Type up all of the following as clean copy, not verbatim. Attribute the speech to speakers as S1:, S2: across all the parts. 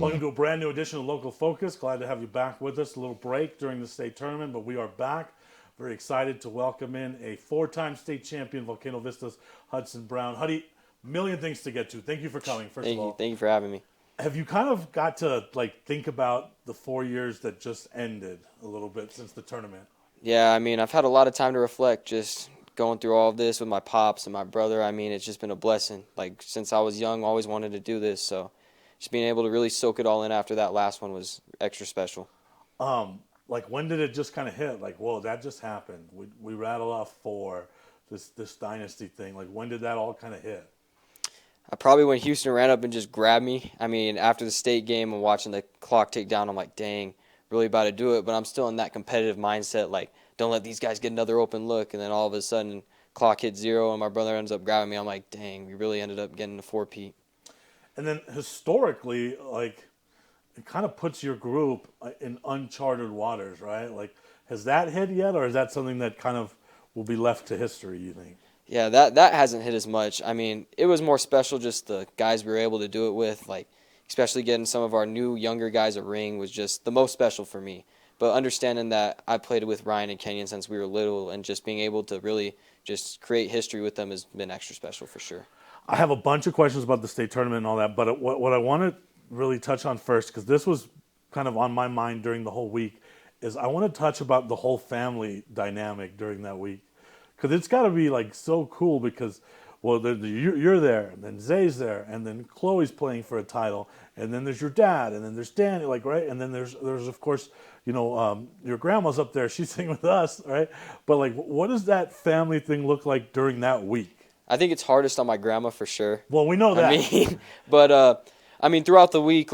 S1: Welcome to a brand new edition of Local Focus. Glad to have you back with us. A little break during the state tournament, but we are back. Very excited to welcome in a four-time state champion, Volcano Vista's Hudson Brown. Huddy, million things to get to. Thank you for coming, first of all.
S2: Thank you for having me.
S1: Have you kind of got to think about the 4 years that just ended a little bit since the tournament?
S2: Yeah, I've had a lot of time to reflect, just going through all of this with my pops and my brother. It's just been a blessing. Since I was young, always wanted to do this, so just being able to really soak it all in after that last one was extra special.
S1: When did it just kind of hit? Whoa, that just happened. We rattled off four, this dynasty thing. When did that all kind of hit?
S2: Probably when Houston ran up and just grabbed me. After the state game and watching the clock tick down, I'm like, dang, really about to do it. But I'm still in that competitive mindset, don't let these guys get another open look. And then all of a sudden, clock hits 0 and my brother ends up grabbing me. I'm like, dang, we really ended up getting the four-peat.
S1: And then historically, it kind of puts your group in uncharted waters, right? Has that hit yet, or is that something that kind of will be left to history, you think?
S2: Yeah, that hasn't hit as much. It was more special just the guys we were able to do it with, especially getting some of our new younger guys a ring was just the most special for me. But understanding that I played with Ryan and Kenyon since we were little and just being able to really just create history with them has been extra special for sure.
S1: I have a bunch of questions about the state tournament and all that, but what I want to really touch on first, because this was kind of on my mind during the whole week, is I want to touch about the whole family dynamic during that week. Because it's got to be so cool because, you're there, and then Zay's there, and then Chloe's playing for a title, and then there's your dad, and then there's Danny, right? And then there's of course, your grandma's up there, she's singing with us, right? But what does that family thing look like during that week?
S2: I think it's hardest on my grandma for sure.
S1: Well, we know that.
S2: But throughout the week,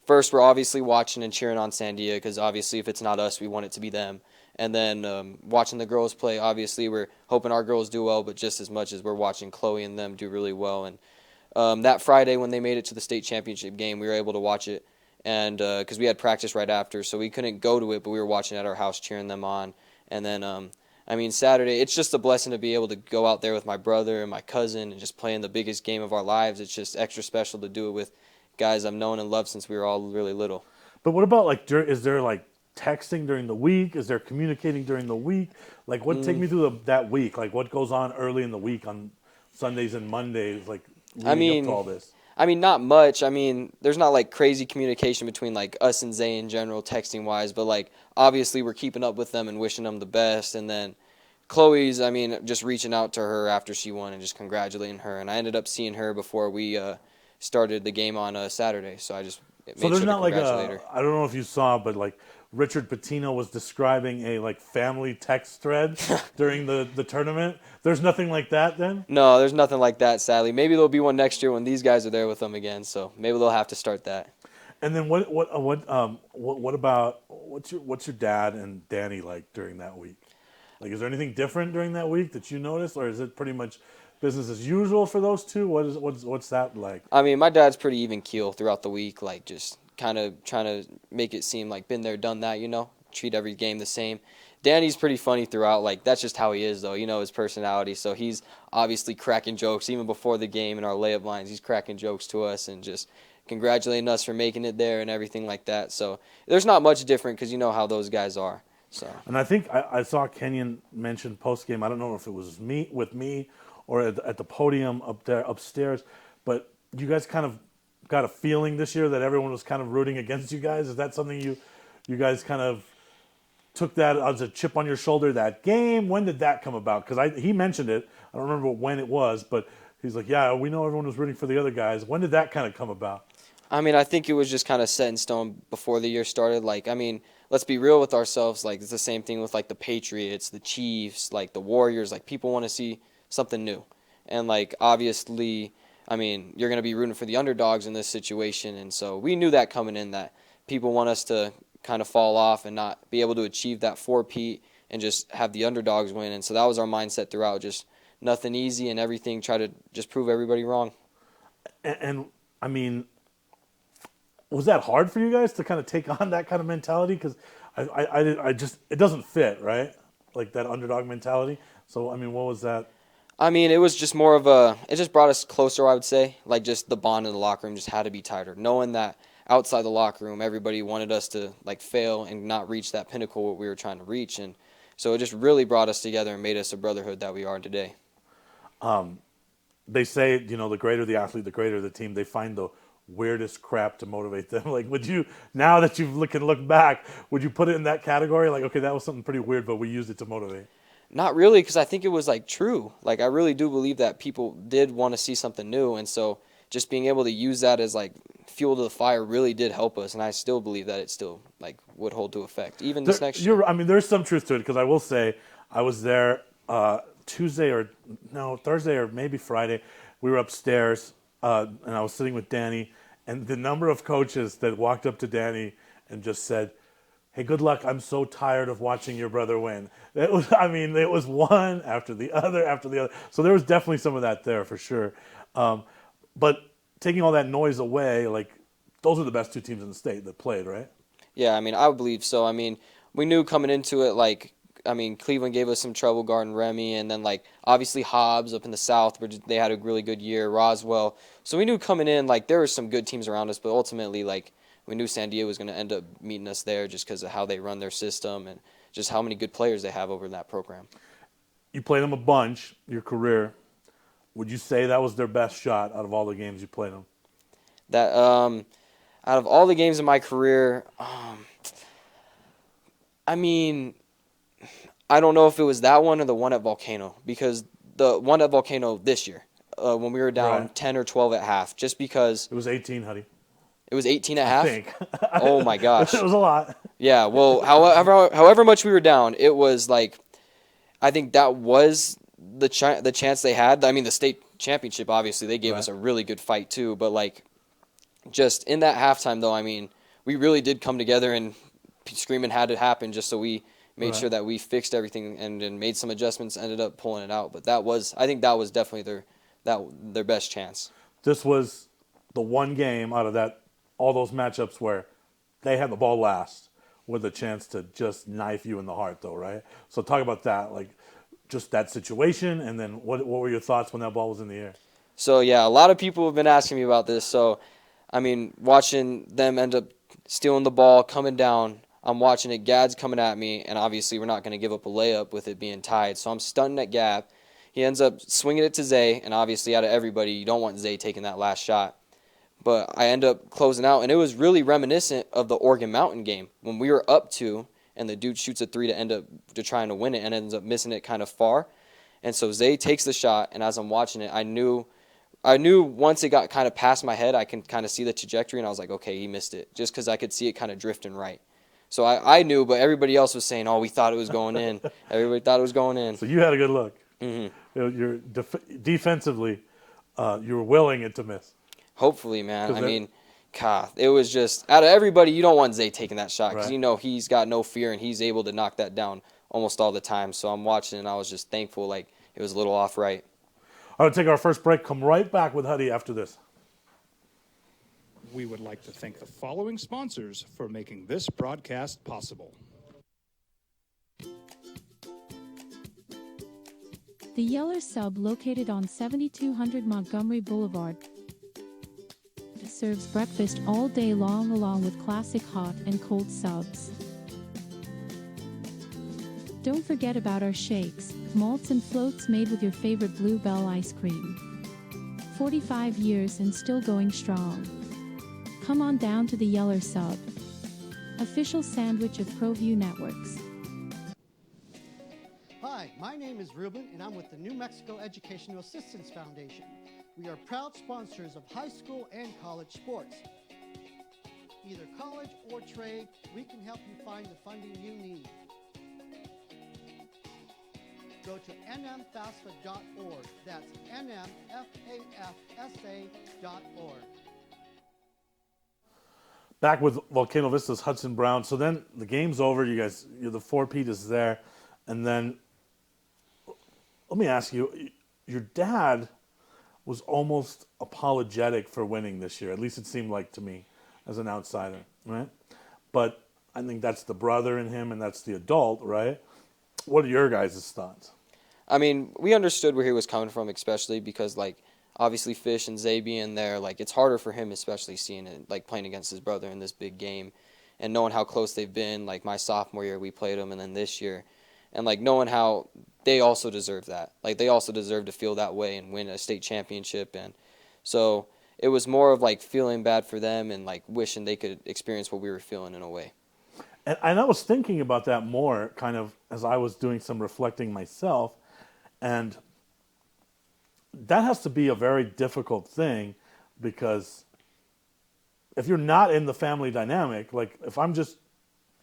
S2: first we're obviously watching and cheering on Sandia because obviously if it's not us, we want it to be them. And then watching the girls play, obviously we're hoping our girls do well, but just as much as we're watching Chloe and them do really well. And that Friday when they made it to the state championship game, we were able to watch it, and because we had practice right after, so we couldn't go to it, but we were watching at our house cheering them on. And then Saturday, it's just a blessing to be able to go out there with my brother and my cousin and just play in the biggest game of our lives. It's just extra special to do it with guys I've known and loved since we were all really little.
S1: But what about, is there, texting during the week? Is there communicating during the week? Take me through that week? What goes on early in the week on Sundays and Mondays, leading up to all this?
S2: Not much. There's not, crazy communication between, us and Zay in general, texting-wise, but, obviously we're keeping up with them and wishing them the best. And then Chloe's, just reaching out to her after she won and just congratulating her. And I ended up seeing her before we started the game on Saturday, so I just made
S1: so there's
S2: sure
S1: not
S2: to congratulate her.
S1: I don't know if you saw, but, Richard Pitino was describing a, family text thread during the tournament. There's nothing like that then?
S2: No, there's nothing like that, sadly. Maybe there'll be one next year when these guys are there with them again, so maybe they'll have to start that.
S1: And then what about what's your dad and Danny like during that week? Is there anything different during that week that you noticed, or is it pretty much business as usual for those two? What's that like?
S2: My dad's pretty even keel throughout the week, just kind of trying to make it seem like been there, done that, treat every game the same. Danny's pretty funny throughout, that's just how he is, though, his personality. So he's obviously cracking jokes even before the game in our layup lines. He's cracking jokes to us and just congratulating us for making it there and everything like that. So there's not much different because you know how those guys are. So.
S1: And I think I saw Kenyon mention post game. I don't know if it was with me or at the podium up there upstairs, but you guys kind of got a feeling this year that everyone was kind of rooting against you guys. Is that something you guys kind of took that as a chip on your shoulder that game? When did that come about? Because he mentioned it. I don't remember when it was, but he's like, yeah, we know everyone was rooting for the other guys. When did that kind of come about?
S2: I think it was just kind of set in stone before the year started. let's be real with ourselves. Like, it's the same thing with, like, the Patriots, the Chiefs, like, the Warriors. Like, people want to see something new. And, like, obviously, I mean, you're going to be rooting for the underdogs in this situation. And so we knew that coming in, that people want us to kind of fall off and not be able to achieve that four-peat and just have the underdogs win. And so that was our mindset throughout, just nothing easy and everything, try to just prove everybody wrong.
S1: And I mean, was that hard for you guys to kind of take on that kind of mentality? Because I just, it doesn't fit, right? Like that underdog mentality. So, I mean, what was that?
S2: I mean, it was just it just brought us closer, I would say. Like, just the bond in the locker room just had to be tighter. Knowing that outside the locker room, everybody wanted us to, like, fail and not reach that pinnacle what we were trying to reach. And so it just really brought us together and made us a brotherhood that we are today.
S1: They say, the greater the athlete, the greater the team. They find the weirdest crap to motivate them. Like, would you, now that you can look back, would you put it in that category? Like, okay, that was something pretty weird, but we used it to motivate.
S2: Not really, because I think it was, like, true. Like, I really do believe that people did want to see something new. And so just being able to use that as, like, fuel to the fire really did help us. And I still believe that it still, like, would hold to effect, even this next year.
S1: I mean, there's some truth to it, because I will say I was there Thursday or maybe Friday. We were upstairs, and I was sitting with Danny, and the number of coaches that walked up to Danny and just said, "Hey, good luck. I'm so tired of watching your brother win." It was one after the other after the other. So there was definitely some of that there for sure. But taking all that noise away, like, those are the best two teams in the state that played, right?
S2: Yeah, I mean, I would believe so. I mean, we knew coming into it, like, I mean, Cleveland gave us some trouble guarding Remy, and then, like, obviously Hobbs up in the South, where they had a really good year, Roswell. So we knew coming in, like, there were some good teams around us, but ultimately, like, we knew San Diego was going to end up meeting us there just because of how they run their system and just how many good players they have over in that program.
S1: You played them a bunch, your career. Would you say that was their best shot out of all the games you played them?
S2: That out of all the games in my career, I mean, I don't know if it was that one or the one at Volcano, because the one at Volcano this year, when we were down 10 or 12 at half, just because
S1: it was 18, Huddy.
S2: It was 18 at half?
S1: I think.
S2: Oh, my gosh.
S1: It was a lot.
S2: Yeah, well, however much we were down, it was like, I think that was the chance they had. I mean, the state championship, obviously, they gave us a really good fight, too. But, like, just in that halftime, though, I mean, we really did come together and screaming had to happen just so we made sure that we fixed everything and made some adjustments, ended up pulling it out. But I think that was definitely their best chance.
S1: This was the one game out of all those matchups where they had the ball last with a chance to just knife you in the heart, though, right? So talk about that, like, just that situation, and then what were your thoughts when that ball was in the air?
S2: So, yeah, a lot of people have been asking me about this. So, I mean, watching them end up stealing the ball, coming down, I'm watching it, Gad's coming at me, and obviously we're not going to give up a layup with it being tied. So I'm stunting at Gab. He ends up swinging it to Zay, and obviously out of everybody, you don't want Zay taking that last shot. But I end up closing out, and it was really reminiscent of the Oregon Mountain game when we were up 2, and the dude shoots a 3 to end up trying to win it and ends up missing it kind of far. And so Zay takes the shot, and as I'm watching it, I knew once it got kind of past my head, I can kind of see the trajectory, and I was like, okay, he missed it, just because I could see it kind of drifting right. So I knew, but everybody else was saying, oh, we thought it was going in. Everybody thought it was going in.
S1: So you had a good look.
S2: Mm-hmm.
S1: You're defensively, you were willing it to miss.
S2: Hopefully, man. I mean, God, it was just, out of everybody, you don't want Zay taking that shot because you know he's got no fear and he's able to knock that down almost all the time. So I'm watching and I was just thankful, like, it was a little off right.
S1: All right, take our first break. Come right back with Huddy after this.
S3: We would like to thank the following sponsors for making this broadcast possible.
S4: The Yeller Sub, located on 7200 Montgomery Boulevard, serves breakfast all day long along with classic hot and cold subs. Don't forget about our shakes, malts and floats made with your favorite Bluebell ice cream. 45 years and still going strong. Come on down to the Yeller Sub, official sandwich of ProView Networks.
S5: Hi, my name is Ruben, and I'm with the New Mexico Educational Assistance Foundation. We are proud sponsors of high school and college sports. either college or trade, we can help you find the funding you need. Go to nmfafsa.org. That's nmfafsa.org.
S1: Back with Volcano Vista's Hudson Brown. So then the game's over. You guys, the four-peat is there. And then, let me ask you, your dad was almost apologetic for winning this year. At least it seemed like to me as an outsider, right? But I think that's the brother in him and that's the adult, right? What are your guys' thoughts?
S2: I mean, we understood where he was coming from, especially because, like, obviously Fish and Zay being there, like, it's harder for him, especially seeing it, like, playing against his brother in this big game and knowing how close they've been. Like, my sophomore year, we played them, and then this year. And, like, knowing how they also deserve that. Like, they also deserve to feel that way and win a state championship. And so it was more of, like, feeling bad for them and, like, wishing they could experience what we were feeling in a way.
S1: And I was thinking about that more kind of as I was doing some reflecting myself. And that has to be a very difficult thing because if you're not in the family dynamic, like if I'm just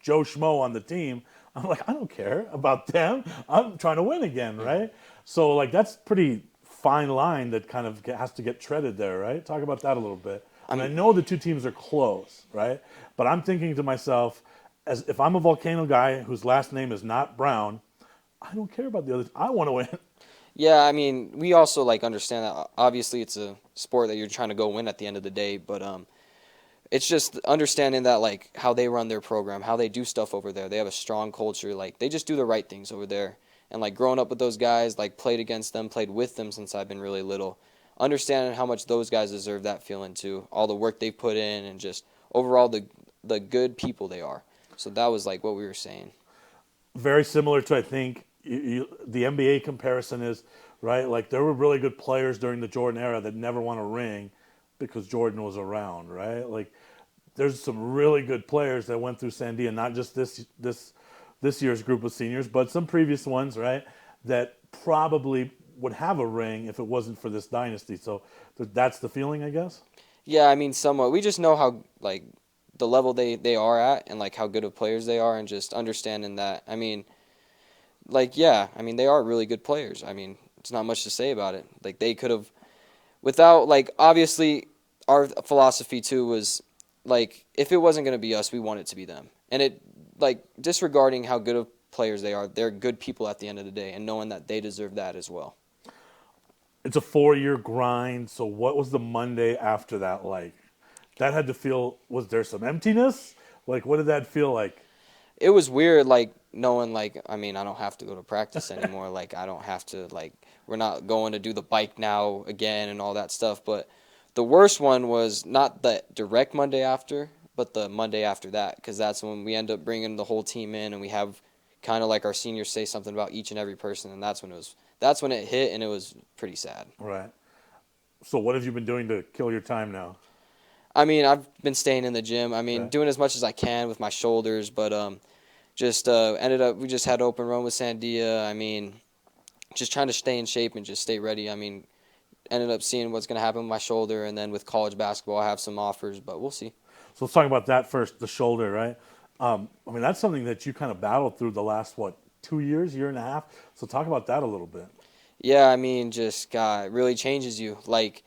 S1: Joe Schmo on the team, I'm like, I don't care about them. I'm trying to win again, right? So like that's pretty fine line that kind of has to get treaded there, right? Talk about that a little bit. I know the two teams are close, right? But I'm thinking to myself, as if I'm a Volcano guy whose last name is not Brown, I don't care about the others. I want to win.
S2: Yeah, I mean, we also, like, understand that obviously it's a sport that you're trying to go win at the end of the day, but it's just understanding that, like, how they run their program, how they do stuff over there. They have a strong culture. Like, they just do the right things over there. And, like, growing up with those guys, like, played against them, played with them since I've been really little, understanding how much those guys deserve that feeling, too, all the work they've put in and just overall the good people they are. So that was, like, what we were saying.
S1: Very similar to, I think, the NBA comparison is, right? Like, there were really good players during the Jordan era that never won a ring because Jordan was around, right? Like, there's some really good players that went through Sandia, not just this year's group of seniors, but some previous ones, right, that probably would have a ring if it wasn't for this dynasty. So that's the feeling, I guess?
S2: Yeah, I mean, somewhat. We just know how, like, the level they are at and, like, how good of players they are and just understanding that. I mean, like, yeah, I mean, they are really good players. I mean, it's not much to say about it. Like, they could have, without, like, obviously our philosophy, too, was, like, if it wasn't going to be us, we want it to be them. And it, like, disregarding how good of players they are, they're good people at the end of the day and knowing that they deserve that as well.
S1: It's a 4-year grind, so what was the Monday after that like? That had to feel, was there some emptiness? Like, what did that feel like?
S2: It was weird, like, knowing, like, I mean, I don't have to go to practice anymore. Like, I don't have to, like, we're not going to do the bike now again and all that stuff. But the worst one was not the direct Monday after, but the Monday after that, because that's when we end up bringing the whole team in and we have kind of like our seniors say something about each and every person, and that's when it hit, and it was pretty sad.
S1: Right. So what have you been doing to kill your time now?
S2: I mean, I've been staying in the gym. I mean,
S1: Okay.
S2: doing as much as I can with my shoulders, but just ended up, we just had open run with Sandia. I mean, just trying to stay in shape and just stay ready. I mean, ended up seeing what's going to happen with my shoulder, and then with college basketball, I have some offers, but we'll see.
S1: So let's talk about that first, the shoulder, right? I mean, that's something that you kind of battled through the last, 2 years, year and a half? So talk about that a little bit.
S2: Yeah, I mean, just, God, it really changes you. Like,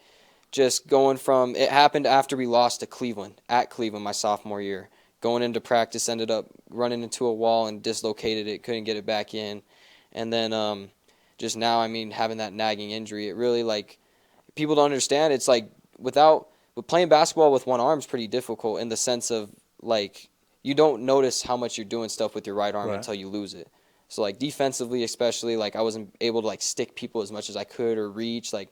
S2: just going from, it happened after we lost to Cleveland, at Cleveland my sophomore year. Going into practice, ended up running into a wall and dislocated it, couldn't get it back in. And then just now, I mean, having that nagging injury, it really, like, people don't understand. It's like, with playing basketball with one arm is pretty difficult in the sense of, like, you don't notice how much you're doing stuff with your right arm until you lose it. So, like, defensively especially, like, I wasn't able to, like, stick people as much as I could or reach. Like,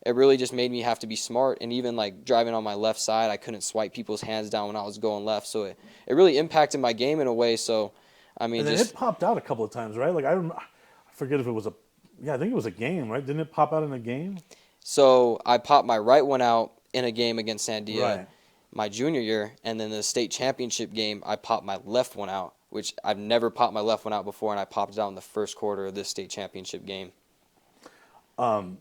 S2: it really just made me have to be smart. And even, like, driving on my left side, I couldn't swipe people's hands down when I was going left. So it really impacted my game in a way. So, I mean,
S1: And then it popped out a couple of times, right? Like, I forget if it was I think it was a game, right? Didn't it pop out in a game?
S2: So I popped my right one out in a game against Sandia my junior year. And then the state championship game, I popped my left one out, which I've never popped my left one out before, and I popped it out in the first quarter of this state championship game.
S1: And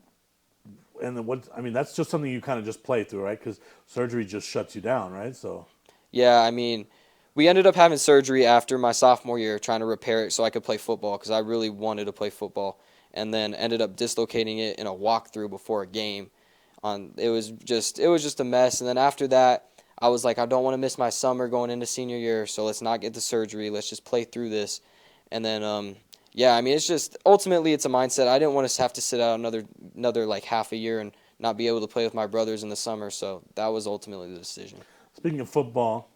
S1: then that's just something you kind of just play through, right? Because surgery just shuts you down, right? So.
S2: Yeah, I mean, we ended up having surgery after my sophomore year, trying to repair it so I could play football because I really wanted to play football, and then ended up dislocating it in a walkthrough before a game. It was just a mess. And then after that, I was like, I don't want to miss my summer going into senior year, so let's not get the surgery. Let's just play through this. And then yeah, I mean, it's just ultimately it's a mindset. I didn't want to have to sit out another like half a year and not be able to play with my brothers in the summer. So that was ultimately the decision.
S1: Speaking of football,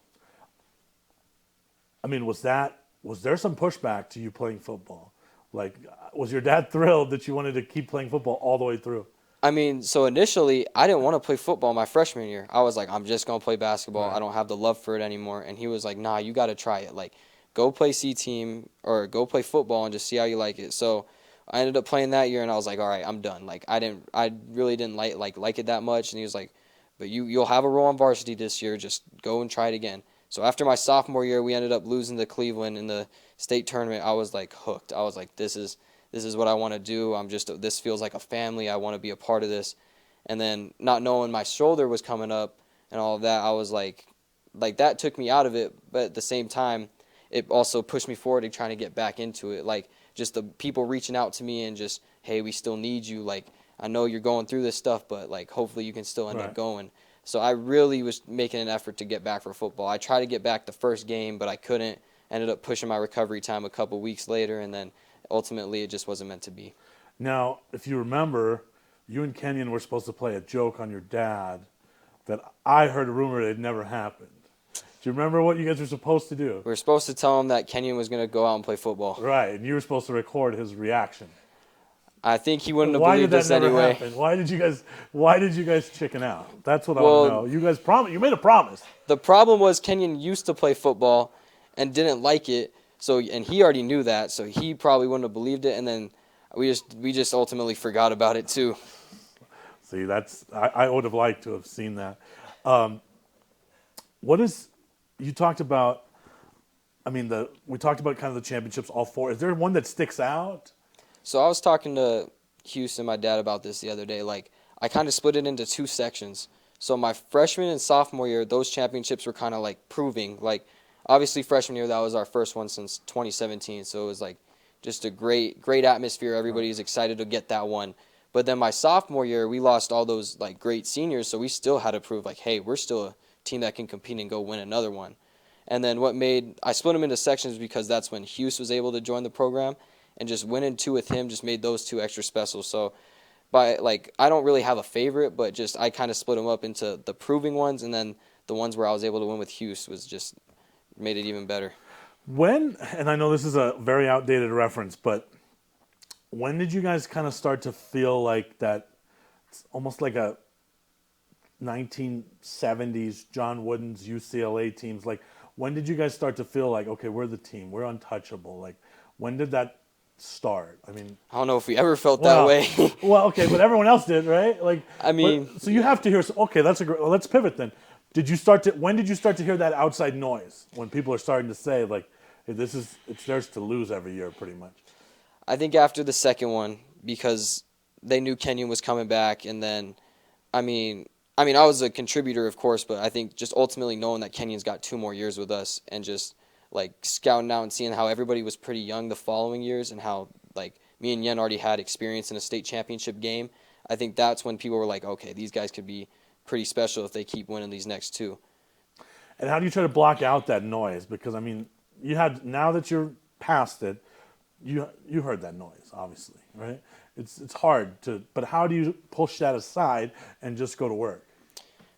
S1: I mean, was there some pushback to you playing football? Like, was your dad thrilled that you wanted to keep playing football all the way through?
S2: I mean, so initially, I didn't want to play football my freshman year. I was like, I'm just going to play basketball.
S1: Right.
S2: I don't have the love for it anymore. And he was like, nah, you got to try it. Like, go play C team or go play football and just see how you like it. So I ended up playing that year, and I was like, all right, I'm done. Like, I really didn't like it that much. And he was like, but you'll have a role on varsity this year. Just go and try it again. So after my sophomore year, we ended up losing to Cleveland in the state tournament. I was like hooked. I was like, this is what I want to do. This feels like a family. I want to be a part of this. And then not knowing my shoulder was coming up and all of that, I was like that took me out of it. But at the same time, it also pushed me forward to trying to get back into it. Like just the people reaching out to me and just, hey, we still need you. Like I know you're going through this stuff, but like hopefully you can still end up going. So I really was making an effort to get back for football. I tried to get back the first game, but I couldn't. Ended up pushing my recovery time a couple weeks later, and then ultimately it just wasn't meant to be.
S1: Now, if you remember, you and Kenyon were supposed to play a joke on your dad that I heard a rumor it never happened. Do you remember what you guys were supposed to do?
S2: We were supposed to tell him that Kenyon was going to go out and play football.
S1: Right, and you were supposed to record his reaction.
S2: I think he wouldn't have
S1: Why
S2: believed
S1: did that
S2: us
S1: never
S2: anyway.
S1: happen? Why did you guys chicken out? That's what I want to know. You guys you made a promise.
S2: The problem was Kenyon used to play football and didn't like it. So and he already knew that, so he probably wouldn't have believed it, and then we just ultimately forgot about it too.
S1: See, I would have liked to have seen that. You talked about? I mean, we talked about kind of the championships, all four. Is there one that sticks out?
S2: So I was talking to Houston, my dad, about this the other day. Like I kind of split it into two sections. So my freshman and sophomore year, those championships were kind of like proving. Like obviously freshman year, that was our first one since 2017. So it was like just a great atmosphere. Everybody's excited to get that one. But then my sophomore year, we lost all those like great seniors. So we still had to prove like, hey, we're still a team that can compete and go win another one. And then I split them into sections because that's when Hughes was able to join the program. And just winning two with him just made those two extra special. So I don't really have a favorite, but just I kind of split them up into the proving ones, and then the ones where I was able to win with Hughes was just made it even better.
S1: And I know this is a very outdated reference, but when did you guys kind of start to feel like that, it's almost like a 1970s John Wooden's UCLA teams? Like, when did you guys start to feel like, okay, we're the team, we're untouchable? Like, when did that start? I mean,
S2: I don't know if we ever felt that way.
S1: Well, okay, but everyone else did, right? Like,
S2: I mean,
S1: so you have to hear. Okay, let's pivot then. When did you start to hear that outside noise? When people are starting to say like, hey, it's theirs to lose every year, pretty much.
S2: I think after the second one, because they knew Kenyon was coming back, and then, I mean, I was a contributor, of course, but I think just ultimately knowing that Kenyon's got 2 more years with us, and just like scouting out and seeing how everybody was pretty young the following years, and how like me and Yen already had experience in a state championship game. I think that's when people were like, okay, these guys could be pretty special if they keep winning these next 2.
S1: And how do you try to block out that noise? Because I mean, now that you're past it, you heard that noise, obviously, right? It's hard but how do you push that aside and just go to work?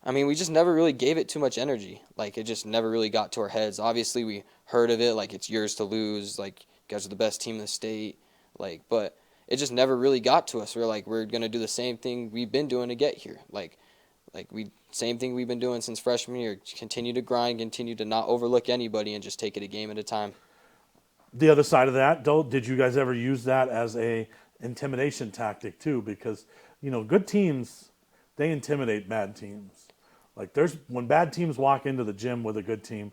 S2: I mean, we just never really gave it too much energy. Like, it just never really got to our heads. Obviously, we heard of it, like, it's yours to lose, like, you guys are the best team in the state, like, but it just never really got to us. We're going to do the same thing we've been doing to get here. Same thing we've been doing since freshman year. Continue to grind, continue to not overlook anybody, and just take it a game at a time.
S1: The other side of that, though, did you guys ever use that as a intimidation tactic, too? Because, good teams, they intimidate bad teams. Like when bad teams walk into the gym with a good team,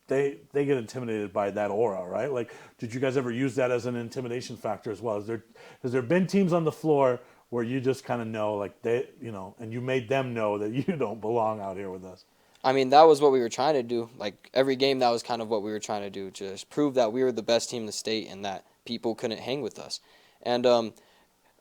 S1: they get intimidated by that aura, right? Like, did you guys ever use that as an intimidation factor as well? Has there been teams on the floor where you just kind of know, like and you made them know that you don't belong out here with us?
S2: I mean, that was what we were trying to do. Like, every game, that was kind of what we were trying to do, just prove that we were the best team in the state and that people couldn't hang with us. And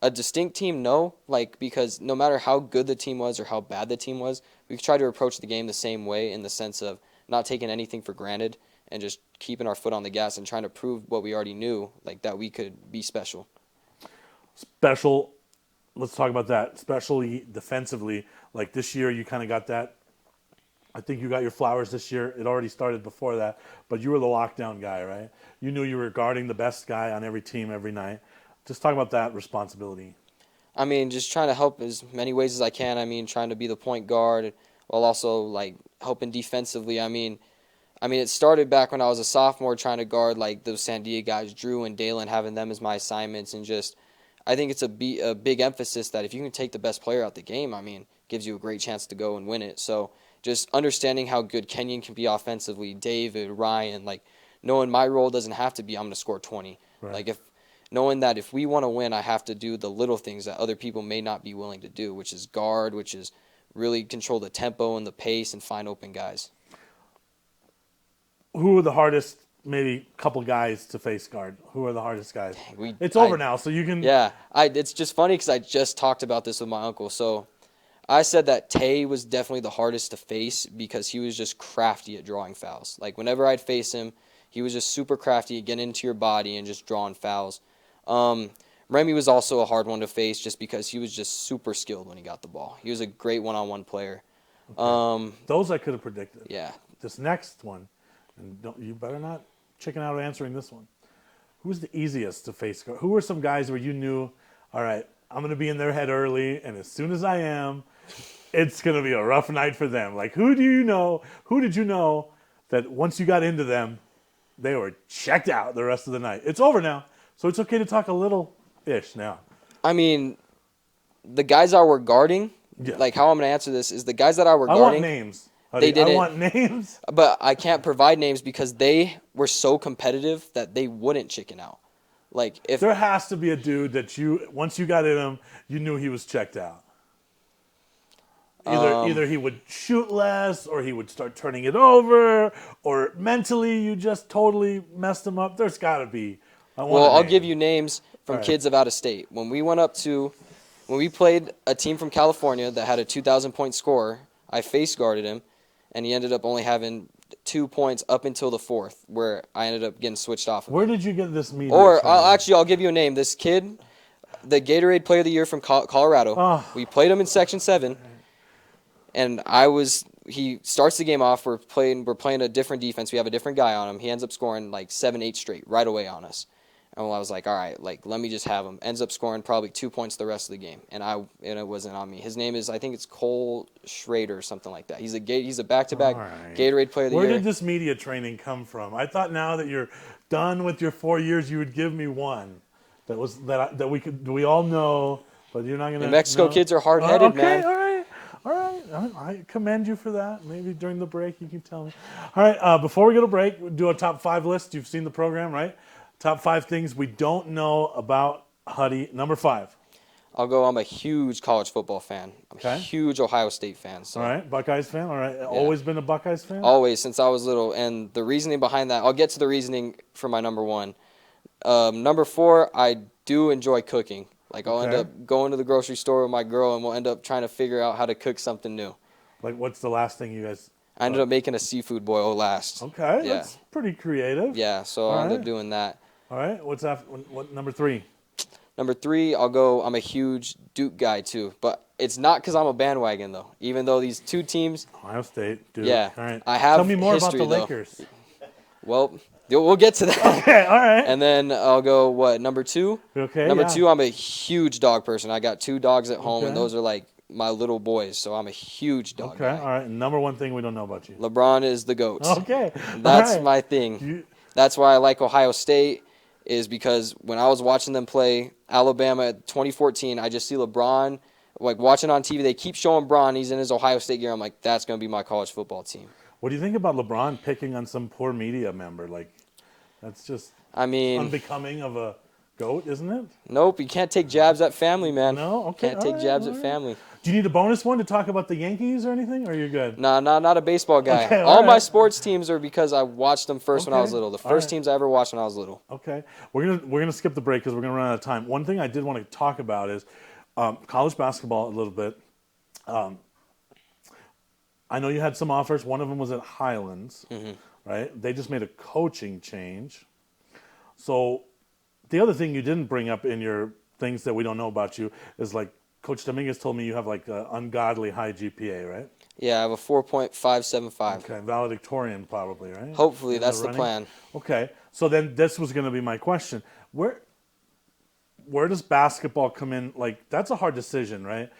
S2: a distinct team, no, like, because no matter how good the team was or how bad the team was, we tried to approach the game the same way in the sense of not taking anything for granted and just keeping our foot on the gas and trying to prove what we already knew, like that we could be special.
S1: Special, let's talk about that, especially defensively. Like this year, you kind of got that. I think you got your flowers this year. It already started before that, but you were the lockdown guy, right? You knew you were guarding the best guy on every team every night. Just talk about that responsibility.
S2: I mean, just trying to help as many ways as I can. I mean, trying to be the point guard while also, like, helping defensively. I mean, it started back when I was a sophomore trying to guard, like, those Sandia guys, Drew and Dalen, having them as my assignments. And just, I think it's a big emphasis that if you can take the best player out the game, I mean, gives you a great chance to go and win it. So just understanding how good Kenyon can be offensively, David, Ryan, like, knowing my role doesn't have to be I'm going to score 20.
S1: Right.
S2: Like, knowing that if we want to win, I have to do the little things that other people may not be willing to do, which is guard, which is really control the tempo and the pace and find open guys.
S1: Who are the hardest, maybe couple guys to face guard? Who are the hardest guys? It's over now, so you can...
S2: Yeah, it's just funny because I just talked about this with my uncle. So I said that Tay was definitely the hardest to face because he was just crafty at drawing fouls. Like, whenever I'd face him, he was just super crafty at getting into your body and just drawing fouls. Remy was also a hard one to face just because he was just super skilled when he got the ball. He was a great one-on-one player.
S1: Okay. Those I could have predicted.
S2: Yeah.
S1: This next one, and you better not chicken out answering this one. Who's the easiest to face guard? Who were some guys where you knew, all right, I'm going to be in their head early, and as soon as I am, it's going to be a rough night for them? Like, who did you know that once you got into them, they were checked out the rest of the night? It's over now, so it's okay to talk a little-ish now.
S2: I mean, the guys that were guarding,
S1: Yeah.
S2: like how I'm going to answer this is the guys that I were
S1: I
S2: guarding.
S1: want names.
S2: They didn't.
S1: I want names.
S2: But I can't provide names because they were so competitive that they wouldn't chicken out. Like, if
S1: There has to be a dude that once you got in him, you knew he was checked out. Either he would shoot less, or he would start turning it over, or mentally you just totally messed him up. There's got to be.
S2: I'll give you names from
S1: All right.
S2: kids of out of state. When we played a team from California that had a 2,000-point scorer, I face guarded him, and he ended up only having 2 points up until the fourth, where I ended up getting switched off.
S1: Where did you get this media?
S2: Or I'll give you a name. This kid, the Gatorade Player of the Year from Colorado.
S1: Oh.
S2: We played him in Section 7, and he starts the game off. We're playing a different defense. We have a different guy on him. He ends up scoring like 7-8 straight right away on us. And I was like, all right, like, let me just have him. Ends up scoring probably 2 points the rest of the game, and it wasn't on me. His name is, I think it's Cole Schrader or something like that. He's a back-to-back
S1: right.
S2: Gatorade Player of the Year.
S1: Where did this media training come from? I thought now that you're done with your 4 years, you would give me one that we all know, but you're not going to.
S2: New Mexico kids are hard-headed, man.
S1: All right. I commend you for that. Maybe during the break you can tell me. All right. Before we go to break, we'll do a top 5 list. You've seen the program, right? Top 5 things we don't know about Huddy. Number 5.
S2: I'm a huge college football fan. I'm
S1: Okay.
S2: a huge Ohio State fan. So
S1: All right. Buckeyes fan. All right. Always been a Buckeyes fan?
S2: always, since I was little. And the reasoning behind that, I'll get to the reasoning for my number 1. Number 4, I do enjoy cooking. Like, I'll end up going to the grocery store with my girl, and we'll end up trying to figure out how to cook something new.
S1: Like, what's the last thing you guys...
S2: I ended up making a seafood boil last.
S1: Okay.
S2: Yeah.
S1: That's pretty creative.
S2: Yeah, so I'll end up doing that.
S1: All right. What's after? What number 3?
S2: Number 3, I'm a huge Duke guy too. But it's not because I'm a bandwagon, though. Even though these two teams...
S1: Ohio State, Duke.
S2: Yeah.
S1: All right.
S2: I have
S1: Tell me more
S2: history,
S1: about the
S2: though.
S1: Lakers.
S2: Well, we'll get to that.
S1: Okay. All right.
S2: And then I'll go, number 2?
S1: Okay.
S2: Number
S1: yeah.
S2: 2, I'm a huge dog person. I got 2 dogs at home, and
S1: Okay.
S2: those are like my little boys. So I'm a huge dog
S1: Okay.
S2: guy.
S1: All right. And number 1 thing we don't know about you.
S2: LeBron is the GOAT.
S1: Okay.
S2: That's
S1: All right.
S2: my thing. That's why I like Ohio State, is because when I was watching them play Alabama in 2014, I just see LeBron, like, watching on TV. They keep showing Bron. He's in his Ohio State gear. I'm like, that's going to be my college football team.
S1: What do you think about LeBron picking on some poor media member? Like, that's just
S2: I mean,
S1: unbecoming of a GOAT, isn't it?
S2: nope, you can't take jabs at family, man.
S1: No? Okay.
S2: Can't take
S1: all
S2: jabs
S1: all
S2: at family.
S1: Do you need a bonus one to talk about the Yankees or anything, or are you good?
S2: Nah, not a baseball guy.
S1: Okay,
S2: all
S1: all
S2: my
S1: right.
S2: sports teams are because I watched them first when I was
S1: Okay,
S2: little. The
S1: all
S2: first
S1: right.
S2: teams I ever watched when I was little.
S1: Okay, we're gonna skip the break because we're gonna run out of time. One thing I did want to talk about is college basketball a little bit. I know you had some offers. One of them was at Highlands, right? They just made a coaching change. So the other thing you didn't bring up in your things that we don't know about you is like Coach Dominguez told me you have like an ungodly high GPA, right?
S2: Yeah, I have a 4.575.
S1: Okay, valedictorian probably, right?
S2: Hopefully,
S1: In
S2: that's the
S1: running?
S2: plan.
S1: Okay, so then this was going to be my question. Where does basketball come in? Like, that's a hard decision, right?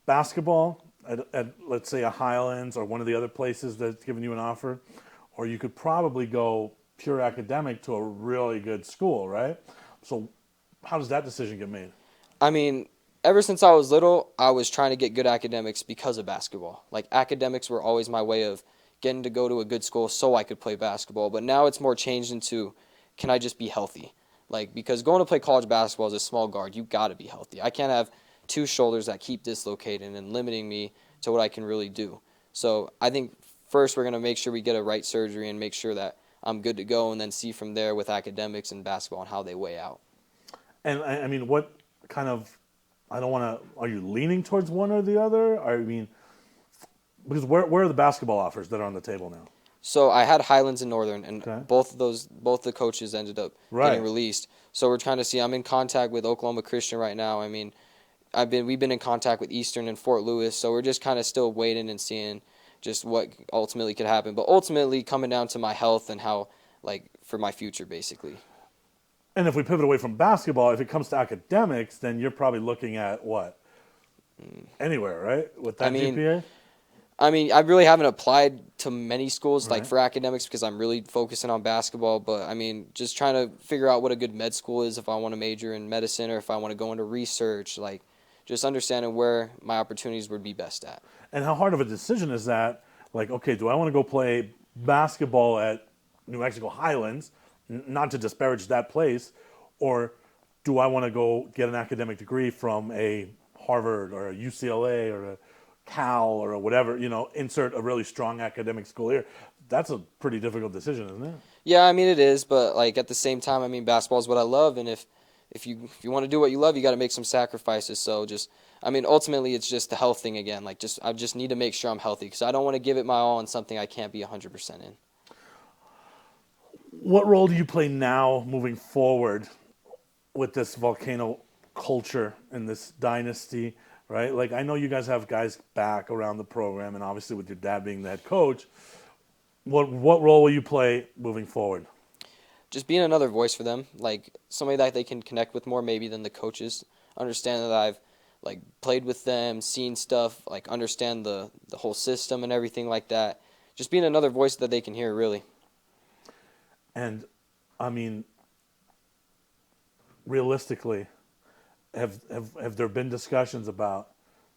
S1: Basketball at let's say a Highlands or one of the other places that's giving you an offer, or you could probably go pure academic to a really good school, right? So how does that decision get made?
S2: I mean, ever since I was little, I was trying to get good academics because of basketball. Like, academics were always my way of getting to go to a good school so I could play basketball. But now it's more changed into, can I just be healthy? Like, because going to play college basketball as a small guard, you got to be healthy. I can't have two shoulders that keep dislocating and limiting me to what I can really do. So I think first we're going to make sure we get a right surgery and make sure that I'm good to go, and then see from there with academics and basketball and how they weigh out.
S1: And I mean, what kind of, I don't want to, are you leaning towards one or the other? I mean, because where are the basketball offers that are on the table now?
S2: So I had Highlands and Northern, and
S1: Okay.
S2: both the coaches ended up
S1: Right.
S2: getting released. So we're trying to see. I'm in contact with Oklahoma Christian right now. I mean, we've been in contact with Eastern and Fort Lewis. So we're just kind of still waiting and seeing just what ultimately could happen. But ultimately, coming down to my health and how, like, for my future, basically.
S1: And if we pivot away from basketball, if it comes to academics, then you're probably looking at what? Anywhere, right? With that GPA?
S2: I mean, I really haven't applied to many schools like
S1: Right.
S2: for academics because I'm really focusing on basketball. But I mean, just trying to figure out what a good med school is if I want to major in medicine or if I want to go into research. Like, just understanding where my opportunities would be best at.
S1: And how hard of a decision is that? Like, okay, do I want to go play basketball at New Mexico Highlands, not to disparage that place, or do I want to go get an academic degree from a Harvard or a UCLA or a Cal or a whatever, insert a really strong academic school here? That's a pretty difficult decision, isn't it?
S2: Yeah, I mean it is, but like at the same time, I mean basketball is what I love, and if you want to do what you love, you got to make some sacrifices. So just, I mean, ultimately it's just the health thing again. Like, I just need to make sure I'm healthy because I don't want to give it my all in something I can't be 100% in.
S1: What role do you play now moving forward with this volcano culture and this dynasty, right? Like, I know you guys have guys back around the program, and obviously with your dad being the head coach, what role will you play moving forward?
S2: Just being another voice for them, like somebody that they can connect with more maybe than the coaches. Understand that I've like played with them, seen stuff, like understand the whole system and everything like that. Just being another voice that they can hear, really.
S1: And, I mean, realistically, have there been discussions about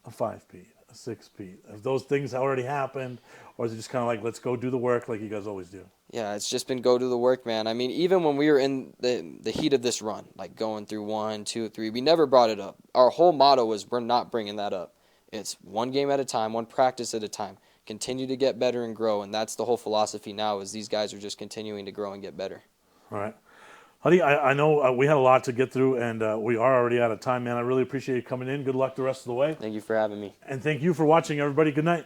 S1: a 5-peat, a 6-peat? Have those things already happened, or is it just kind of like, let's go do the work like you guys always do?
S2: Yeah, it's just been go do the work, man. I mean, even when we were in the heat of this run, like going through 1, 2, 3, we never brought it up. Our whole motto was we're not bringing that up. It's one game at a time, one practice at a time. Continue to get better and grow, and that's the whole philosophy now is these guys are just continuing to grow and get better.
S1: All right. Huddy, I know we had a lot to get through, and we are already out of time, man. I really appreciate you coming in. Good luck the rest of the way.
S2: Thank you for having me.
S1: And thank you for watching, everybody. Good night.